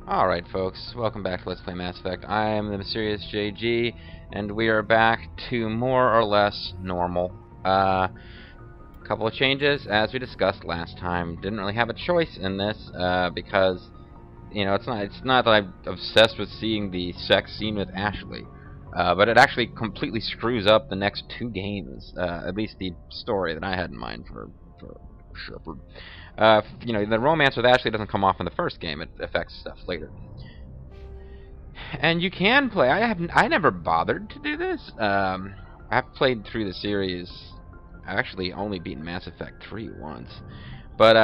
Alright folks, welcome back to Let's Play Mass Effect. I am the Mysterious JG, and we are back to more or less normal. Couple of changes, as we discussed last time. Didn't really have a choice in this, because, you know, it's not that I'm obsessed with seeing the sex scene with Ashley, but it actually completely screws up the next two games, at least the story that I had in mind for Shepard. You know, the romance with Ashley doesn't come off in the first game. It affects stuff later. And you can play. I never bothered to do this. I've played through the series. I've actually only beaten Mass Effect 3 once. But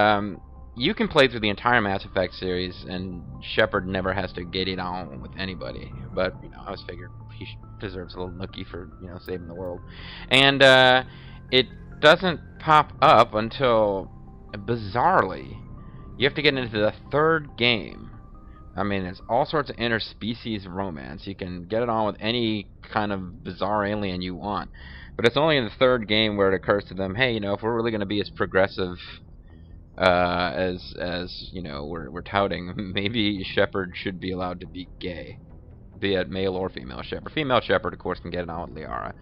you can play through the entire Mass Effect series, and Shepard never has to get it on with anybody. But, you know, I was figured he deserves a little nookie for, you know, saving the world. And it doesn't pop up until, bizarrely, you have to get into the third game. I mean, there's all sorts of interspecies romance. You can get it on with any kind of bizarre alien you want. But it's only in the third game where it occurs to them, hey, you know, if we're really going to be as progressive as you know, we're touting, maybe Shepard should be allowed to be gay, be it male or female Shepard. Female Shepard, of course, can get it on with Liara.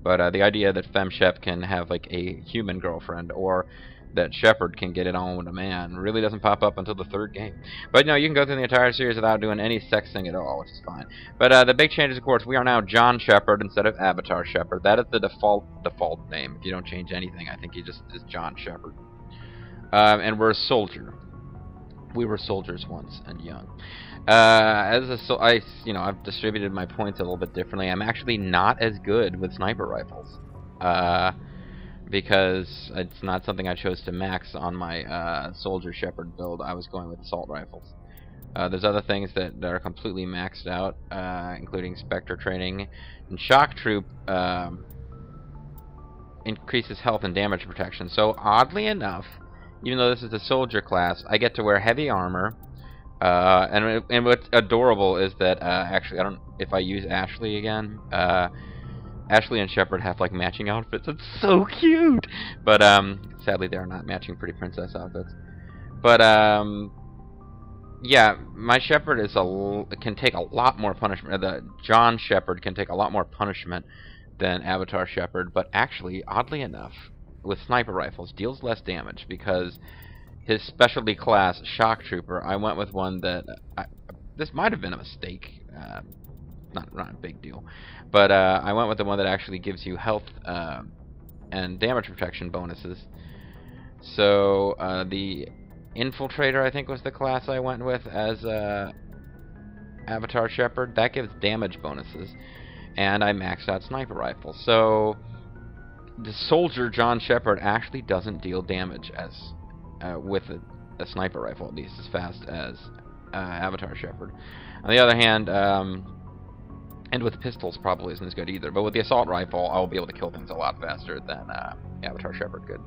But the idea that FemShep can have, like, a human girlfriend, or that Shepard can get it on with a man, really doesn't pop up until the third game. But, no, you can go through the entire series without doing any sex thing at all, which is fine. But the big change is, of course, we are now John Shepard instead of Avatar Shepard. That is the default name. If you don't change anything, I think he just is John Shepard. And we're a soldier. We were soldiers once and young. I've distributed my points a little bit differently. I'm actually not as good with sniper rifles, because it's not something I chose to max on my Soldier Shepard build. I was going with assault rifles. There's other things that are completely maxed out, including Spectre training, and Shock Troop increases health and damage protection. So oddly enough, even though this is a soldier class, I get to wear heavy armor. And what's adorable is that actually, I don't if I use Ashley again. Ashley and Shepard have like matching outfits. It's so cute. But sadly, they're not matching pretty princess outfits. But yeah, my Shepard can take a lot more punishment. The John Shepard can take a lot more punishment than Avatar Shepard. But actually, oddly enough, with sniper rifles, deals less damage because his specialty class, Shock Trooper, I went with one that this might have been a mistake, not a big deal, but I went with the one that actually gives you health and damage protection bonuses. So the Infiltrator, I think, was the class I went with as Avatar Shepard. That gives damage bonuses, and I maxed out sniper rifles. So the soldier John Shepard actually doesn't deal damage as with a sniper rifle, at least as fast as Avatar Shepard. On the other hand, and with pistols probably isn't as good either, but with the assault rifle, I'll be able to kill things a lot faster than Avatar Shepard could.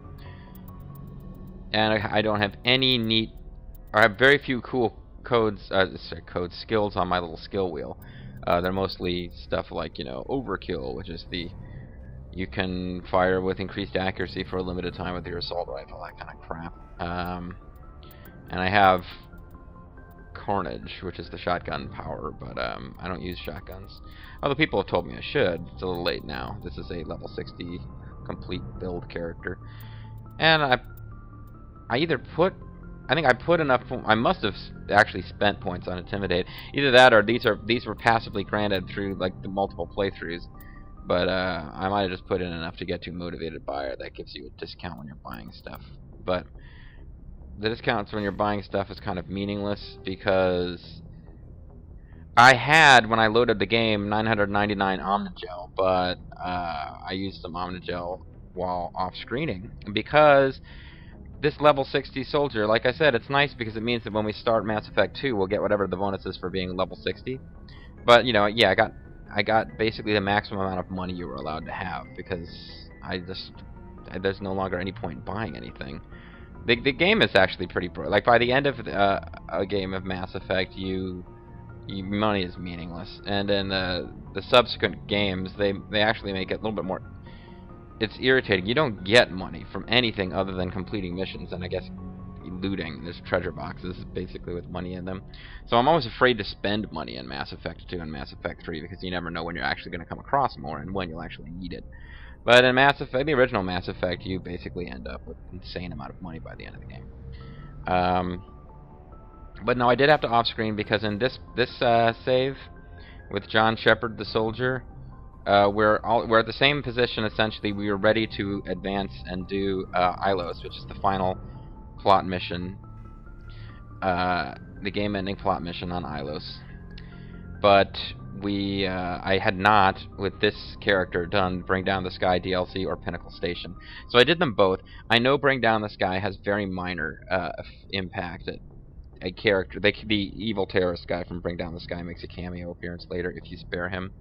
And I don't have any neat, or I have very few cool skills on my little skill wheel. They're mostly stuff like, you know, Overkill, which is you can fire with increased accuracy for a limited time with your assault rifle, that kind of crap. And I have Carnage, which is the shotgun power, but I don't use shotguns. Other people have told me I should. It's a little late now. This is a level 60 complete build character. And I either I think I put enough. I must have actually spent points on Intimidate. Either that, or these were passively granted through like the multiple playthroughs. But I might have just put in enough to get to Motivated Buyer. That gives you a discount when you're buying stuff. But the discounts when you're buying stuff is kind of meaningless, because I had, when I loaded the game, 999 Omnigel, but I used some Omnigel while off screening, because this level 60 soldier, like I said, it's nice because it means that when we start Mass Effect 2, we'll get whatever the bonus is for being level 60. But, you know, yeah, I got basically the maximum amount of money you were allowed to have, because there's no longer any point in buying anything. The game is actually pretty like by the end of a game of Mass Effect, money is meaningless, and in the subsequent games, they actually make it a little bit more. It's irritating. You don't get money from anything other than completing missions, and I guess looting. There's treasure boxes, basically, with money in them. So I'm always afraid to spend money in Mass Effect 2 and Mass Effect 3, because you never know when you're actually going to come across more and when you'll actually need it. But in Mass Effect, the original Mass Effect, you basically end up with an insane amount of money by the end of the game. But no, I did have to off-screen, because in this save with John Shepard, the soldier, we're at the same position, essentially. We were ready to advance and do Ilos, which is the final plot mission, the game-ending plot mission on Ilos. But I had not, with this character, done Bring Down the Sky DLC or Pinnacle Station. So I did them both. I know Bring Down the Sky has very minor impact. A character, the evil terrorist guy from Bring Down the Sky makes a cameo appearance later if you spare him.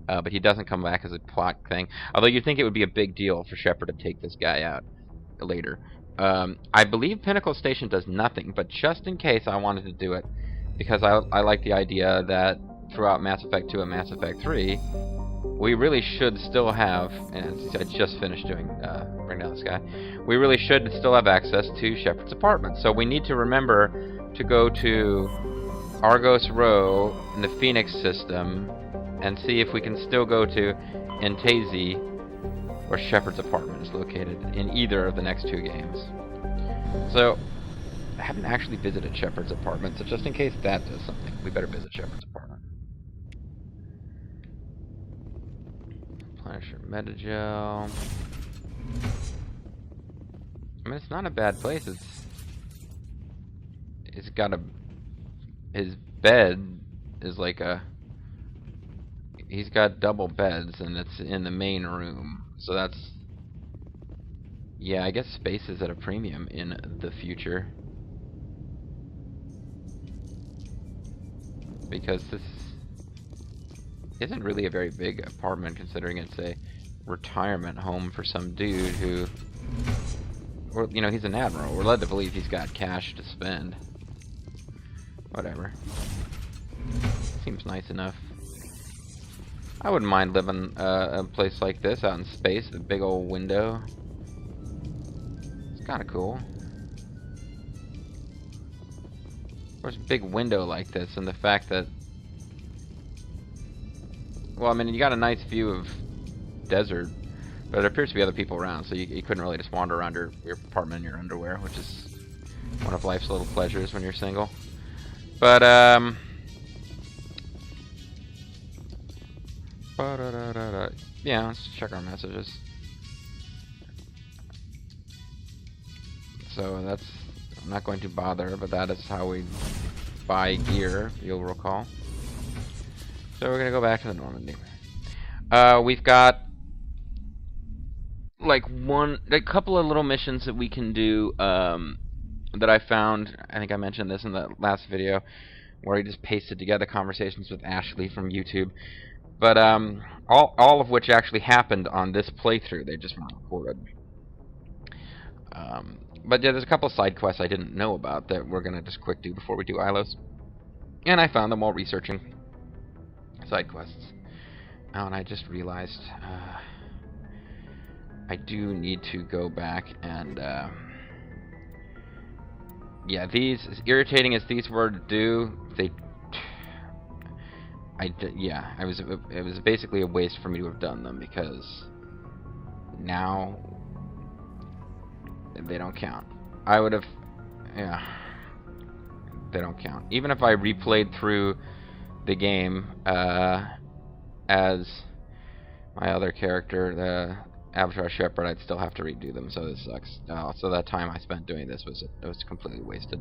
But he doesn't come back as a plot thing. Although you'd think it would be a big deal for Shepard to take this guy out later. I believe Pinnacle Station does nothing, but just in case I wanted to do it, because I like the idea that throughout Mass Effect 2 and Mass Effect 3, we really should still have, and I just finished doing Bring Down the Sky, we really should still have access to Shepard's apartment. So we need to remember to go to Argos Row in the Phoenix system and see if we can still go to Entesi, where Shepard's apartment is located, in either of the next 2 games. So, I haven't actually visited Shepard's apartment, so just in case that does something, we better visit Shepard's apartment. Replenish your Metagel. I mean, it's not a bad place. It's got his bed is like a... He's got double beds, and it's in the main room. So that's... Yeah, I guess space is at a premium in the future. Because this isn't really a very big apartment, considering it's a retirement home for some dude who... Or, you know, he's an admiral. We're led to believe he's got cash to spend. Whatever. Seems nice enough. I wouldn't mind living a place like this out in space, the big old window. It's kind of cool. There's a big window like this, and the fact that... Well, I mean, you got a nice view of desert, but there appears to be other people around, so you couldn't really just wander around your apartment in your underwear, which is one of life's little pleasures when you're single. But, yeah, let's check our messages. So that's... I'm not going to bother, but that is how we buy gear, if you'll recall. So we're going to go back to the Normandy. We've got like a couple of little missions that we can do that I found. I think I mentioned this in the last video, where I just pasted together conversations with Ashley from YouTube. But all of which actually happened on this playthrough. They just weren't recorded. But yeah, there's a couple side quests I didn't know about that we're gonna just quick do before we do Ilos. And I found them while researching side quests. Oh, and I just realized I do need to go back and yeah, these, as irritating as these were to do, they... it was basically a waste for me to have done them, because now they don't count. I would have... Yeah. They don't count. Even if I replayed through the game as my other character, the Avatar Shepard, I'd still have to redo them, so this sucks. So that time I spent doing this was completely wasted.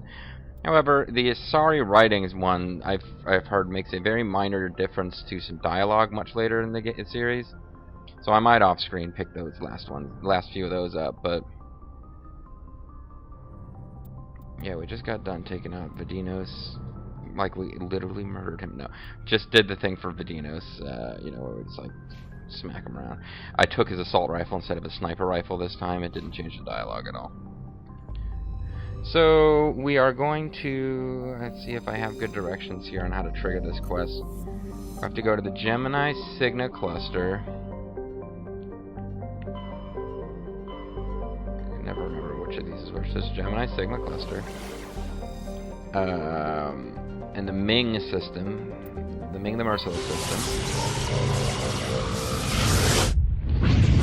However, the Asari Writings one I've heard makes a very minor difference to some dialogue much later in the series. So I might off-screen pick those last few of those up, but yeah, we just got done taking out Vidinos. Like, we literally murdered him. No, just did the thing for Vidinos, you know, where we just like smack him around. I took his assault rifle instead of a sniper rifle this time. It didn't change the dialogue at all. So we are going to, let's see if I have good directions here on how to trigger this quest. I have to go to the Gemini Cygna cluster. I never remember which of these is versus Gemini Sigma cluster. And the Ming system, the Ming the Merciless system.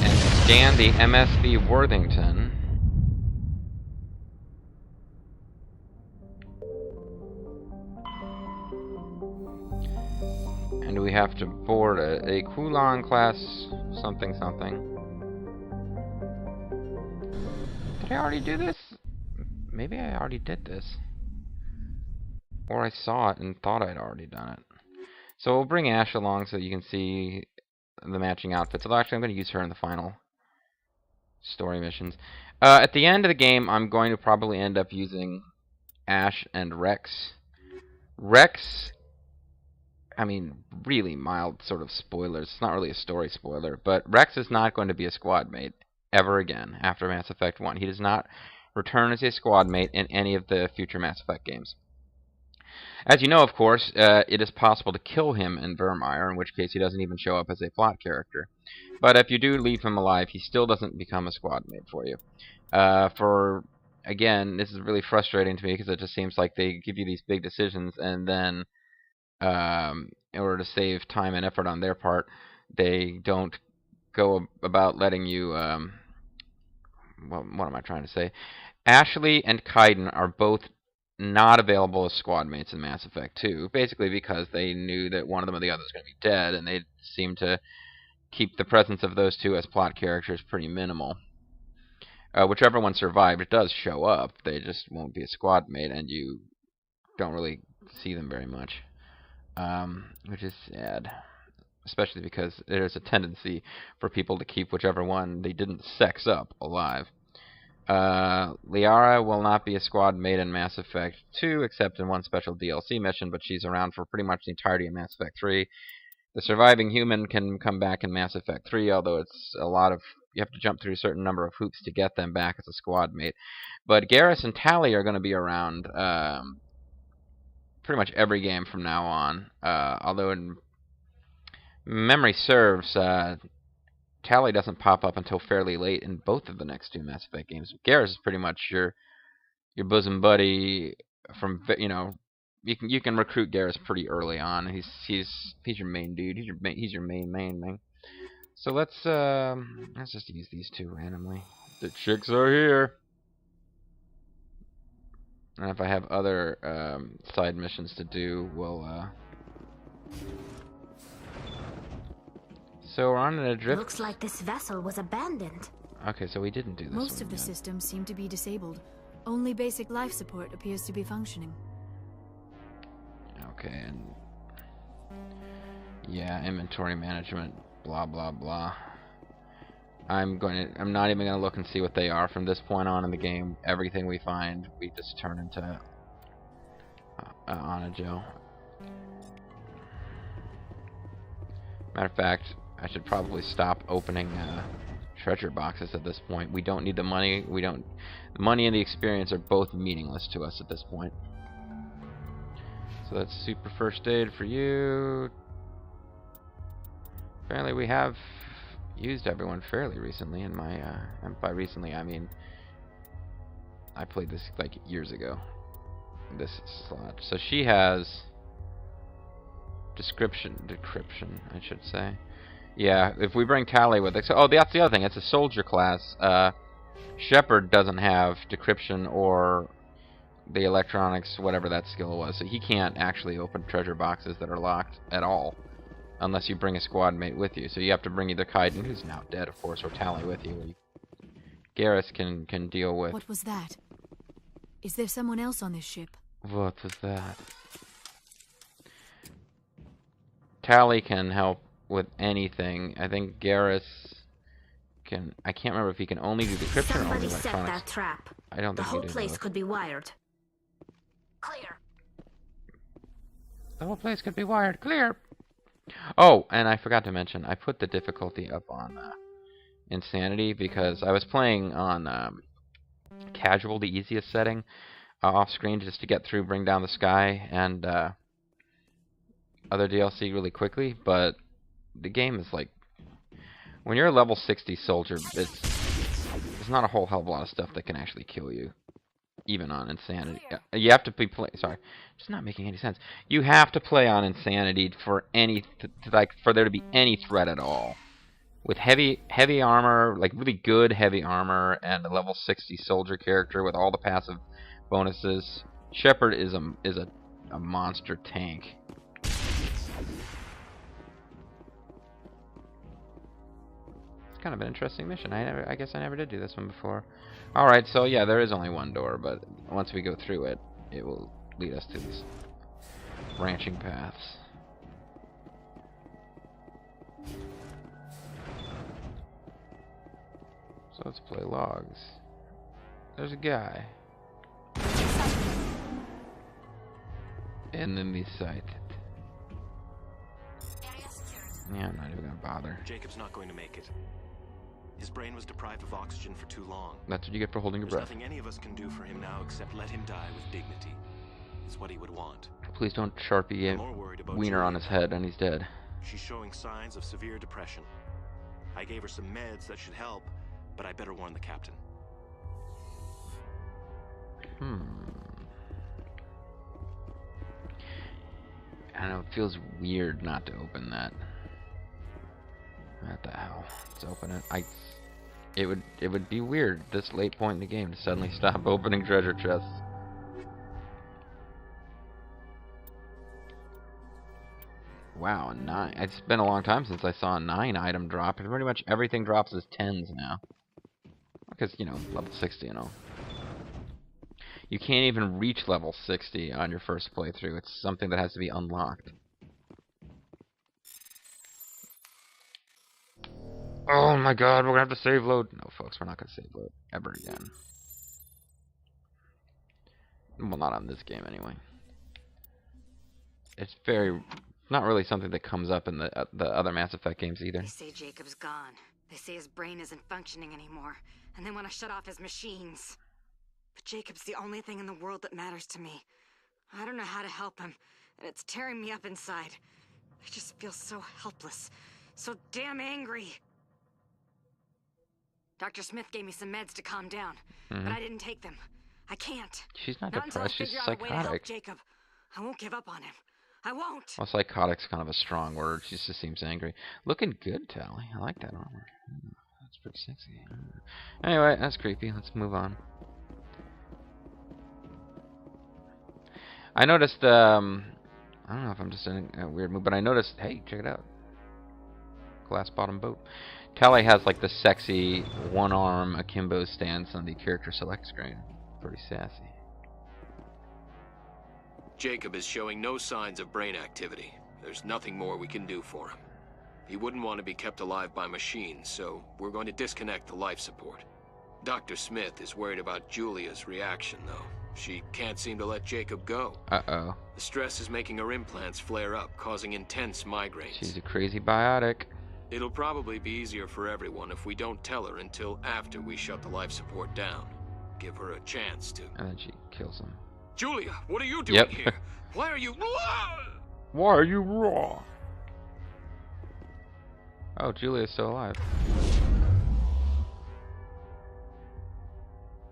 And scan the MSV Worthington. And we have to board a Kulon class something something. Did I already do this? Maybe I already did this. Or I saw it and thought I'd already done it. So we'll bring Ash along so you can see the matching outfits. Although actually I'm going to use her in the final story missions. At the end of the game, I'm going to probably end up using Ash and Rex. Rex, I mean, really mild sort of spoilers. It's not really a story spoiler, but Rex is not going to be a squad mate ever again after Mass Effect 1. He does not return as a squad mate in any of the future Mass Effect games. As you know, of course, it is possible to kill him in Virmire, in which case he doesn't even show up as a plot character. But if you do leave him alive, he still doesn't become a squad mate for you. Again, this is really frustrating to me because it just seems like they give you these big decisions and then, in order to save time and effort on their part, they don't go about letting you, well, what am I trying to say? Ashley and Kaiden are both not available as squad mates in Mass Effect 2, basically because they knew that one of them or the other was going to be dead, and they seemed to keep the presence of those two as plot characters pretty minimal. Whichever one survived, it does show up. They just won't be a squad mate, and you don't really see them very much, which is sad. Especially because there's a tendency for people to keep whichever one they didn't sex up alive. Liara will not be a squad mate in Mass Effect 2, except in one special DLC mission, but she's around for pretty much the entirety of Mass Effect 3. The surviving human can come back in Mass Effect 3, although it's a lot of... you have to jump through a certain number of hoops to get them back as a squad mate. But Garrus and Tali are going to be around pretty much every game from now on, although in memory serves, Tali doesn't pop up until fairly late in both of the next two Mass Effect games. Garrus is pretty much your bosom buddy from, you know, you can recruit Garrus pretty early on. He's your main dude. He's your main. So let's just use these two randomly. The chicks are here. And if I have other side missions to do, we'll so we're on an adrift. Looks like this vessel was abandoned. Okay, so we didn't do this. Most of the systems seem to be disabled. Only basic life support appears to be functioning. Okay, and yeah, inventory management, blah blah blah. I'm not even gonna look and see what they are from this point on in the game. Everything we find, we just turn into Anajo. Matter of fact, I should probably stop opening treasure boxes at this point. We don't need the money. The money and the experience are both meaningless to us at this point. So that's super first aid for you. Apparently we have used everyone fairly recently in my, and by recently I mean I played this like years ago, this slot. So she has decryption, I should say. Yeah, if we bring Tali with us. Oh, that's the other thing. It's a soldier class. Shepard doesn't have decryption or the electronics, whatever that skill was. So he can't actually open treasure boxes that are locked at all, unless you bring a squad mate with you. So you have to bring either Kaiden, who's now dead, of course, or Tali with you. Garrus can deal with. What was that? Is there someone else on this ship? What was that? Tali can help with anything. I think Garrus can... I can't remember if he can only do decryption or only electronics. Somebody set that trap. I don't think the whole he did place both. could be wired. Clear. The whole place could be wired. Clear! Oh, and I forgot to mention, I put the difficulty up on Insanity because I was playing on Casual, the easiest setting, off screen just to get through Bring Down the Sky and other DLC really quickly, but the game is like, when you're a level 60 soldier, it's there's not a whole hell of a lot of stuff that can actually kill you, even on insanity. You have to be sorry, it's not making any sense. You have to play on insanity for for there to be any threat at all. With heavy armor, like really good heavy armor, and a level 60 soldier character with all the passive bonuses, Shepard is a monster tank. Kind of an interesting mission. I guess I never did do this one before. Alright, so yeah, there is only one door, but once we go through it, it will lead us to these branching paths. So let's play logs. There's a guy. Enemy sighted. Yeah, I'm not even gonna bother. Jacob's not going to make it. His brain was deprived of oxygen for too long. That's what you get for holding your There's breath. nothing any of us can do for him now except let him die with dignity. It's what he would want. Please don't Sharpie I'm more worried about wiener Julia. on his head and he's dead. She's showing signs of severe depression. I gave her some meds that should help, but I better warn the captain. I know, it feels weird not to open that. What the hell? Let's open it. It would be weird this late point in the game to suddenly stop opening treasure chests. Wow, a 9. It's been a long time since I saw a 9 item drop. Pretty much everything drops as 10s now. Because, you know, level 60 and all. You can't even reach level 60 on your first playthrough. It's something that has to be unlocked. Oh my god, we're gonna have to save load. No, folks, we're not gonna save load ever again. Well, not on this game, anyway. It's not really something that comes up in the other Mass Effect games either. They say Jacob's gone. They say his brain isn't functioning anymore, and they want to shut off his machines. But Jacob's the only thing in the world that matters to me. I don't know how to help him, and it's tearing me up inside. I just feel so helpless, so damn angry. Dr. Smith gave me some meds to calm down, but I didn't take them. I can't. She's not until I depressed, she's figure out a way to help psychotic. Jacob. I won't give up on him. I won't. Well, psychotic's kind of a strong word. She just seems angry. Looking good, Tali. I like that armor. That's pretty sexy. Anyway, that's creepy. Let's move on. I noticed, I don't know if I'm just in a weird mood, but I noticed, hey, check it out. Glass bottom boat. Tali has like the sexy one-arm akimbo stance on the character select screen. Pretty sassy. Jacob is showing no signs of brain activity. There's nothing more we can do for him. He wouldn't want to be kept alive by machines, so we're going to disconnect the life support. Dr. Smith is worried about Julia's reaction, though. She can't seem to let Jacob go. Uh-oh. The stress is making her implants flare up, causing intense migraines. She's a crazy biotic. It'll probably be easier for everyone if we don't tell her until after we shut the life support down. Give her a chance to... And then she kills him. Julia, what are you doing here? Why are you... Why are you raw? Oh, Julia's still alive.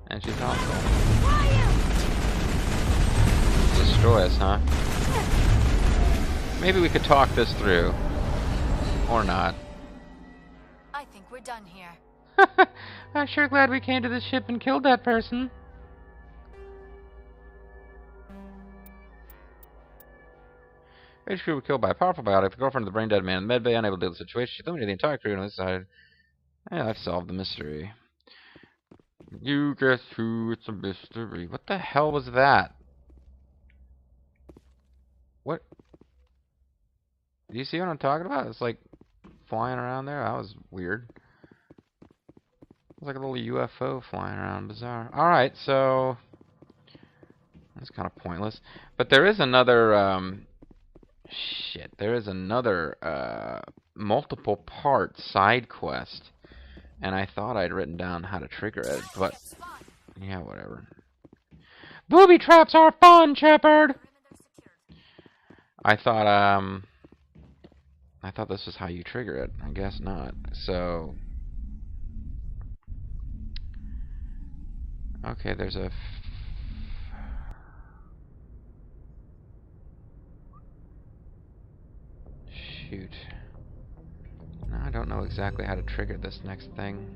And she's hostile. Destroy us, huh? Maybe we could talk this through. Or not. I think we're done here. I'm sure glad we came to this ship and killed that person. Each crew was killed by a powerful biotic. The girlfriend of the brain-dead man in the medbay, unable to deal with the situation. She eliminated the entire crew and decided, yeah, I've solved the mystery. You guess who? It's a mystery. What the hell was that? What? Do you see what I'm talking about? It's like flying around there. That was weird. It was like a little UFO flying around. Bizarre. Alright, so... that's kind of pointless. But there is another... shit. There is another multiple part side quest. And I thought I'd written down how to trigger it, but... yeah, whatever. Booby traps are fun, Shepard! I thought this was how you trigger it. I guess not. So... Okay, there's a... Shoot. No, I don't know exactly how to trigger this next thing.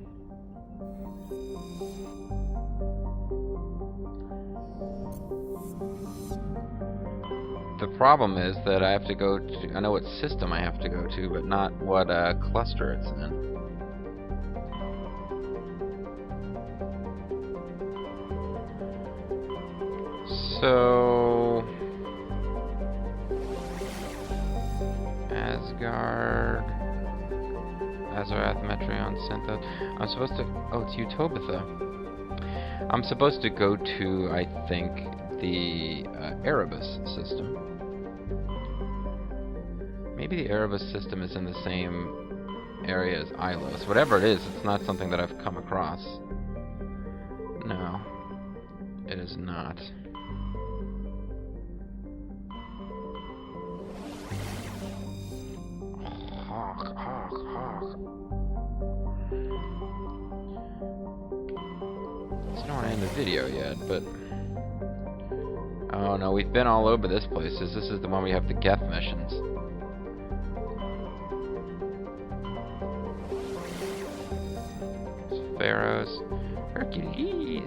The problem is that I have to go to... I know what system I have to go to, but not what cluster it's in. So... Asgard... Azorath, Metreon, Synthos... I'm supposed to... Oh, it's Utobitha. I'm supposed to go to, I think, the Erebus system. Maybe the Erebus system is in the same area as Ilos. Whatever it is, it's not something that I've come across. No. It is not. I don't want to end the video yet, but... Oh no, we've been all over this place. This is the one we have the Geth missions. Pharaohs. Hercules.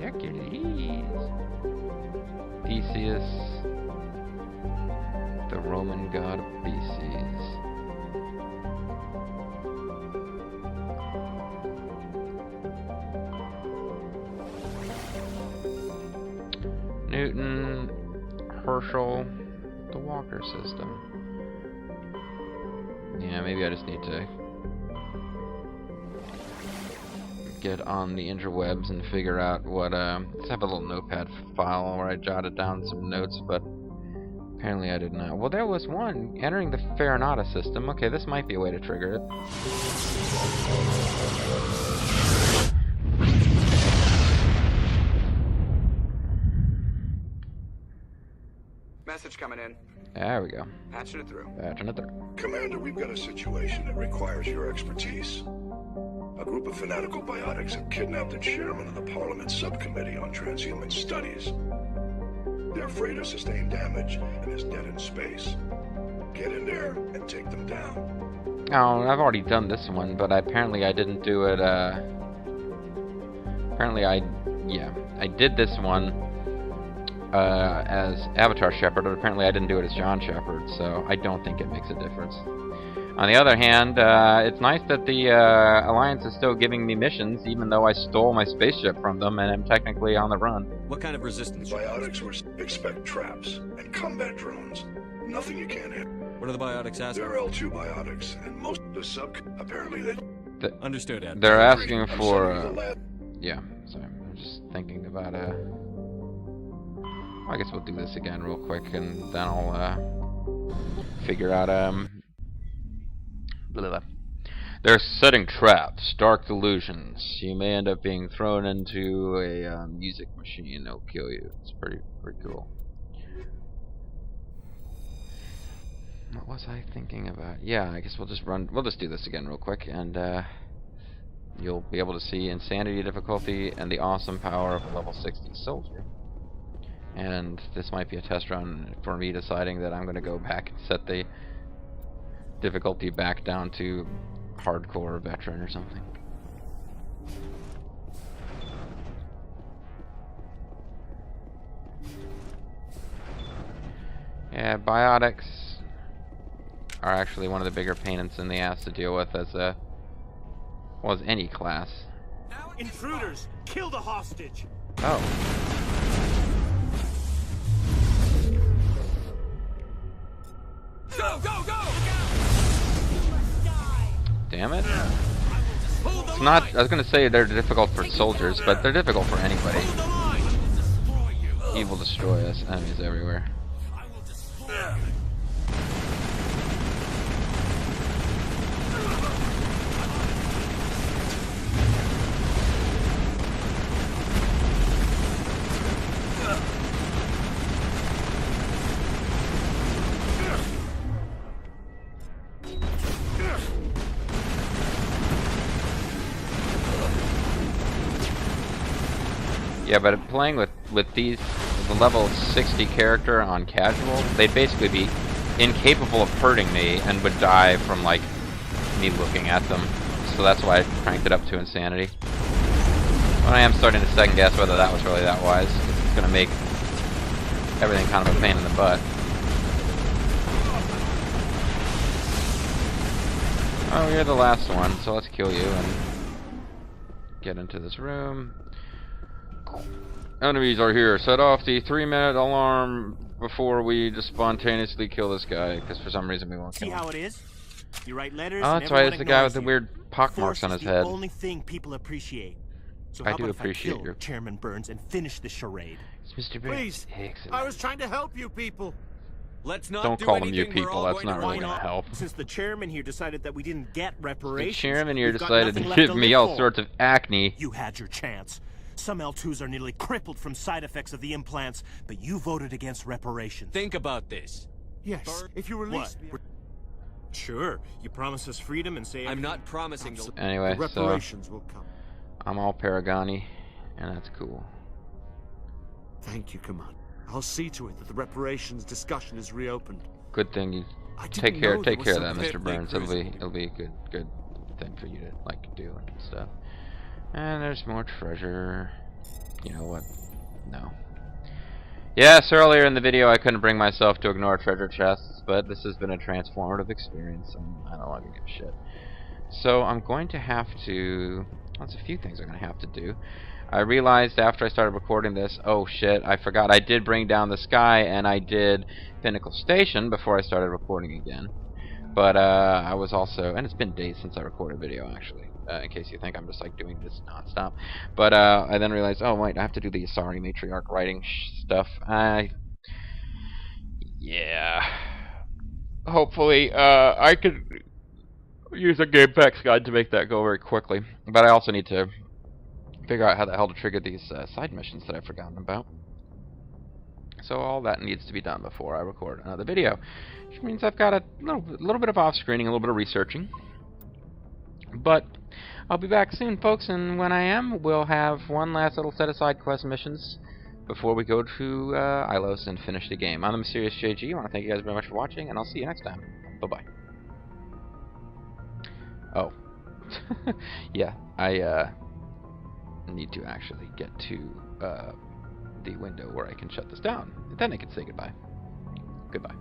Theseus. The Roman god of Theses. Newton, Herschel, the Walker system. Yeah, maybe I just need to get on the interwebs and figure out what, let's have a little notepad file where I jotted down some notes, but apparently I did not. Well, there was one, entering the Farinata system. Okay, this might be a way to trigger it. Message coming in. There we go. Patching it through. Patching it through. Commander, we've got a situation that requires your expertise. A group of fanatical biotics have kidnapped the chairman of the Parliament Subcommittee on Transhuman Studies. Their freighter sustained damage and is dead in space. Get in there and take them down. Oh, I've already done this one, but apparently I didn't do it, apparently I did this one as Avatar Shepard, but apparently I didn't do it as John Shepard, so I don't think it makes a difference. On the other hand, it's nice that the Alliance is still giving me missions, even though I stole my spaceship from them and am technically on the run. What kind of resistance? Biotics were expect traps and combat drones. Nothing you can't hit. What are the biotics asking? They're L2 biotics, and most of the apparently they... Understood, Ed. They're asking for, yeah, sorry, I'm just thinking about, I guess we'll do this again real quick, and then I'll, figure out, blah, blah. They're setting traps, dark delusions. You may end up being thrown into a music machine. They'll kill you. It's pretty cool. What was I thinking about? Yeah, I guess we'll just do this again real quick, and you'll be able to see insanity difficulty and the awesome power of a level 60 soldier. And this might be a test run for me deciding that I'm going to go back and set the difficulty back down to hardcore veteran or something. Yeah, biotics are actually one of the bigger pains in the ass to deal with as any class. Intruders! Kill the hostage! Oh. Go, go, go! Damn it. It's not, I was gonna say they're difficult for soldiers, but they're difficult for anybody. He will destroy us, enemies everywhere. Yeah, but playing with the level 60 character on casual, they'd basically be incapable of hurting me and would die from like me looking at them. So that's why I cranked it up to insanity. But I am starting to second guess whether that was really that wise. It's gonna make everything kind of a pain in the butt. Oh, you're the last one, so let's kill you and get into this room. Enemies are here. Set off the 3-minute alarm before we just spontaneously kill this guy, because for some reason we won't kill him. See how it is? You write letters. Oh, and that's right. It's the guy with everyone the weird ignores you. pockmarks on his head. Force is the only thing people appreciate. So I how do about if appreciate I kill your- Chairman Burns and finish the charade? It's Mr. Burns. Please. Excellent. I was trying to help you people. Let's not Don't do call them you anything we're people. all That's going not to really write going to help. Since the chairman here decided that we didn't get The reparations, chairman here we've got decided to nothing left give me live all for. sorts of acne. You had your chance. Some L2s are nearly crippled from side effects of the implants, but you voted against reparations. Think about this. Yes, if you release me. Sure, you promise us freedom and say I'm not promising to... Anyway, the so reparations will come. I'm all Paragoni, and that's cool. Thank you, Commander. I'll see to it that the reparations discussion is reopened. Good thing you I take didn't care know there of was that, some Mr. pit Burns. cruising. It'll be a good thing for you to like do and stuff. And there's more treasure. You know what? No. Yes, earlier in the video I couldn't bring myself to ignore treasure chests, but this has been a transformative experience, and I no longer give a shit. So I'm going to have to... That's a few things I'm going to have to do. I realized after I started recording this, oh shit, I forgot I did bring down the sky, and I did Pinnacle Station before I started recording again. But I was also... And it's been days since I recorded a video, actually. In case you think I'm just like doing this non-stop. But I then realized, oh wait, I have to do the Asari matriarch writing stuff. Yeah. Hopefully, I could use a GamePAX guide to make that go very quickly. But I also need to figure out how the hell to trigger these side missions that I've forgotten about. So all that needs to be done before I record another video. Which means I've got a little bit of off-screening, a little bit of researching. But I'll be back soon, folks, and when I am, we'll have one last little set-aside quest missions before we go to Ilos and finish the game. I'm the Mysterious JG. I want to thank you guys very much for watching, and I'll see you next time. Bye-bye. Oh. Yeah, I need to actually get to the window where I can shut this down. Then I can say goodbye. Goodbye.